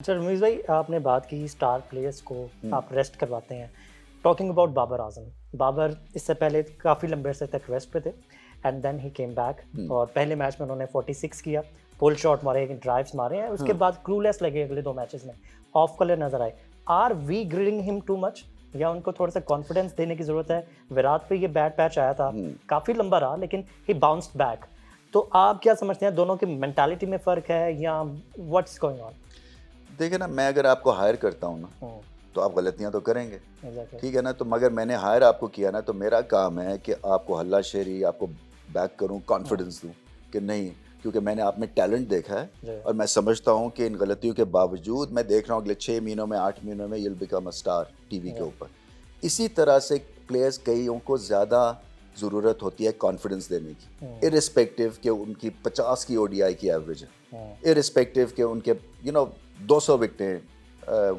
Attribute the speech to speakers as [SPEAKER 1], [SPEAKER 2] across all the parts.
[SPEAKER 1] اچھا رمیز بھائی، آپ نے بات کی اسٹار پلیئرس کو آپ ریسٹ کرواتے ہیں. ٹاکنگ اباؤٹ بابر اعظم، بابر اس سے پہلے کافی لمبے عرصے تک ریسٹ پہ تھے and then he came back, اور پہلے میچ میں انہوں نے 46 کیا، پول شاٹ مارے، ڈرائیوز مارے ہیں. اس کے بعد کلو لیس لگے اگلے دو میچز میں، آف کلر نظر آئے. آر وی گریڈنگ ہم ٹو مچ، یا ان کو تھوڑا سا کانفیڈنس دینے کی ضرورت ہے؟ وراٹ پہ یہ بیڈ پیچ آیا تھا، کافی لمبا رہا لیکن ہی باؤنسڈ بیک. تو آپ کیا سمجھتے ہیں، دونوں کی مینٹالٹی میں فرق ہے یا واٹس گوئنگ آن؟
[SPEAKER 2] دیکھیں نا، میں اگر آپ کو ہائر کرتا ہوں نا تو آپ غلطیاں تو کریں گے، ٹھیک ہے نا. تو مگر میں نے ہائر آپ کو کیا نا، تو میرا کام ہے کہ آپ کو ہلا شیری، آپ کو بیک کروں، کانفیڈنس دوں کہ نہیں، کیونکہ میں نے آپ میں ٹیلنٹ دیکھا ہے اور میں سمجھتا ہوں کہ ان غلطیوں کے باوجود میں دیکھ رہا ہوں اگلے 6 مہینوں میں 8 مہینوں میں you'll become a star T V کے اوپر. اسی طرح سے پلیئرز کئیوں کو زیادہ ضرورت ہوتی ہے کانفیڈنس دینے کی، ارسپیکٹو کہ ان کی 50 کی ODI کی ایوریج ہے، ارسپیکٹو کہ ان کے 200 وکٹیں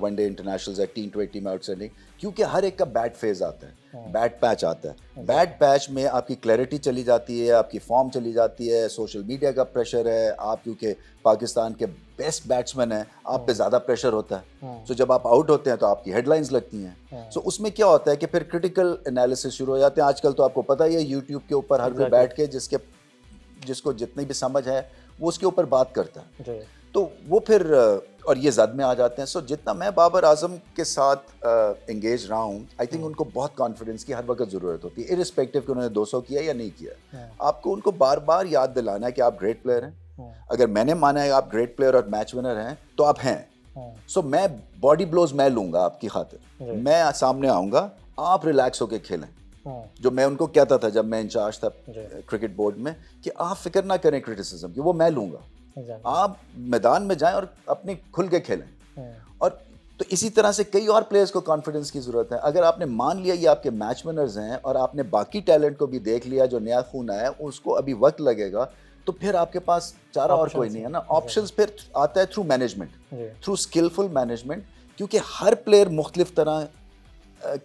[SPEAKER 2] ون ڈے انٹرنیشنلز ہے، T20 میں آؤٹ اسٹینڈنگ، کیونکہ ہر ایک کا بیٹ فیز آتا ہے، بیٹ پیچ آتا ہے. بیٹ پیچ میں آپ کی کلیئرٹی چلی جاتی ہے، آپ کی فارم چلی جاتی ہے، سوشل میڈیا کا پریشر ہے، آپ کیونکہ پاکستان کے بیسٹ بیٹسمین ہیں، آپ پہ زیادہ پریشر ہوتا ہے. سو جب آپ آؤٹ ہوتے ہیں تو آپ کی ہیڈ لائنز لگتی ہیں. سو اس میں کیا ہوتا ہے کہ پھر کرٹیکل انالیسس شروع ہو جاتے ہیں. آج کل تو آپ کو پتہ ہی ہے یوٹیوب کے اوپر ہر کوئی بیٹھ کے جس کو جتنی بھی سمجھ ہے وہ اس کے اوپر بات کرتا ہے، تو وہ پھر اور یہ زد میں آ جاتے ہیں. سو جتنا میں بابر اعظم کے ساتھ انگیج رہا ہوں، آئی تھنک ان کو بہت کانفیڈنس کی ہر وقت ضرورت ہوتی ہے، ارسپیکٹو کہ انہوں نے 200 کیا یا نہیں کیا. آپ کو ان کو بار بار یاد دلانا ہے کہ آپ گریٹ پلیئر ہیں. اگر میں نے مانا ہے آپ گریٹ پلیئر اور میچ ونر ہیں تو آپ ہیں. سو میں باڈی بلوز میں لوں گا آپ کی خاطر، میں سامنے آؤں گا، آپ ریلیکس ہو کے کھیلیں. جو میں ان کو کہتا تھا جب میں انچارج تھا کرکٹ بورڈ میں کہ آپ فکر نہ کریں کرٹیسزم کی، وہ میں لوں گا. آپ میدان میں جائیں اور اپنی کھل کے کھیلیں. اور تو اسی طرح سے کئی اور پلیئرز کو کانفیڈنس کی ضرورت ہے. اگر آپ نے مان لیا یہ آپ کے میچ ونرز ہیں اور آپ نے باقی ٹیلنٹ کو بھی دیکھ لیا، جو نیا خون آیا ہے اس کو ابھی وقت لگے گا، تو پھر آپ کے پاس چارہ اور کوئی نہیں ہے نا. آپشنز پھر آتا ہے through management, through skilful management, کیونکہ ہر پلیئر مختلف طرح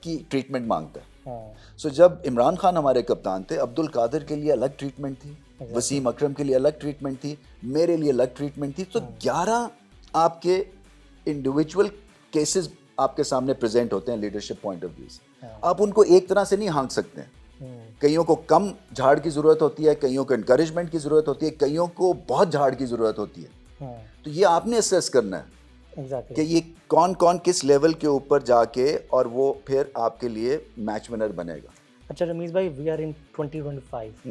[SPEAKER 2] کی ٹریٹمنٹ مانگتا ہے. سو جب عمران خان ہمارے کپتان تھے، عبد القادر کے لیے الگ ٹریٹمنٹ تھی، وسیم اکرم کے لیے الگ ٹریٹمنٹ تھی، میرے لیے الگ ٹریٹمنٹ تھی. تو 11 آپ کے انڈیویجول کیسز آپ کے سامنے پریزنٹ ہوتے ہیں لیڈرشپ پوائنٹ آف ویو سے. آپ ان کو ایک طرح سے نہیں ہانک سکتے ہیں. کئیوں کو کم جھاڑ کی ضرورت ہوتی ہے، کئیوں کو انکریجمنٹ کی ضرورت ہوتی ہے، کئیوں کو بہت جھاڑ کی ضرورت ہوتی ہے. تو یہ آپ نے اسیس کرنا ہے کہ یہ کون کس لیول کے اوپر جا کے، اور وہ پھر آپ کے لیے میچ ونر بنے گا.
[SPEAKER 1] اچھا رمیز بھائی، وی آر ان 2025،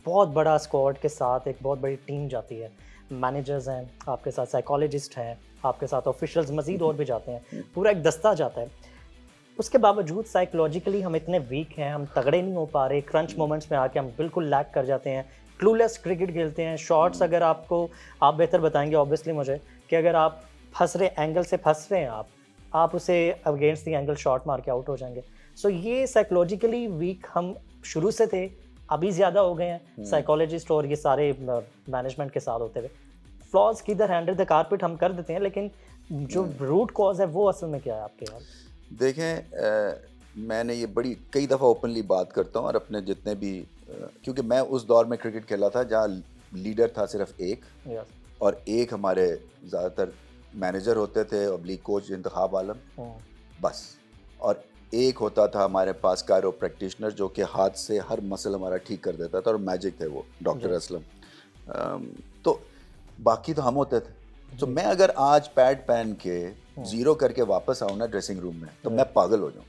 [SPEAKER 1] بہت بڑا اسکواڈ کے ساتھ ایک بہت بڑی ٹیم جاتی ہے، مینیجرز ہیں آپ کے ساتھ، سائیکالوجسٹ ہیں آپ کے ساتھ، آفیشلز مزید اور بھی جاتے ہیں، پورا ایک دستہ جاتا ہے. اس کے باوجود سائیکولوجیکلی ہم اتنے ویک ہیں، ہم تگڑے نہیں ہو پا رہے، کرنچ مومنٹس میں آ کے ہم بالکل لیک کر جاتے ہیں، کلو لیس کرکٹ کھیلتے ہیں. شاٹس اگر آپ بہتر بتائیں گے اوبیسلی مجھے، کہ اگر آپ پھنس رہے اینگل سے پھنس رہے ہیں، آپ اسے اگینسٹ دی اینگل شاٹ مار کے آؤٹ ہو جائیں گے. سو یہ سائیکولوجیکلی ویک ہم شروع سے تھے، ابھی زیادہ ہو گئے ہیں سائیکالوجسٹ اور یہ سارے مینجمنٹ کے ساتھ ہوتے ہوئے. فلاز کی ادھر ہینڈل دا کارپیٹ ہم کر دیتے ہیں، لیکن جو روٹ کاز ہے وہ اصل میں کیا ہے آپ کے خیال؟
[SPEAKER 2] دیکھیں، میں نے یہ بڑی کئی دفعہ اوپنلی بات کرتا ہوں، اور اپنے جتنے بھی، کیونکہ میں اس دور میں کرکٹ کھیلا تھا جہاں لیڈر تھا صرف ایک، اور ایک ہمارے زیادہ تر مینیجر ہوتے تھے، ابلیغ کوچ انتخاب عالم، بس. اور ایک ہوتا تھا ہمارے پاس کائرو پریکٹیشنر جو کہ ہاتھ سے ہر مسل ہمارا ٹھیک کر دیتا تھا، اور میجک تھے وہ ڈاکٹر اسلم. تو باقی تو ہم ہوتے تھے. تو میں اگر آج پیڈ پہن کے زیرو کر کے واپس آؤں نا ڈریسنگ روم میں تو میں پاگل ہو جاؤں.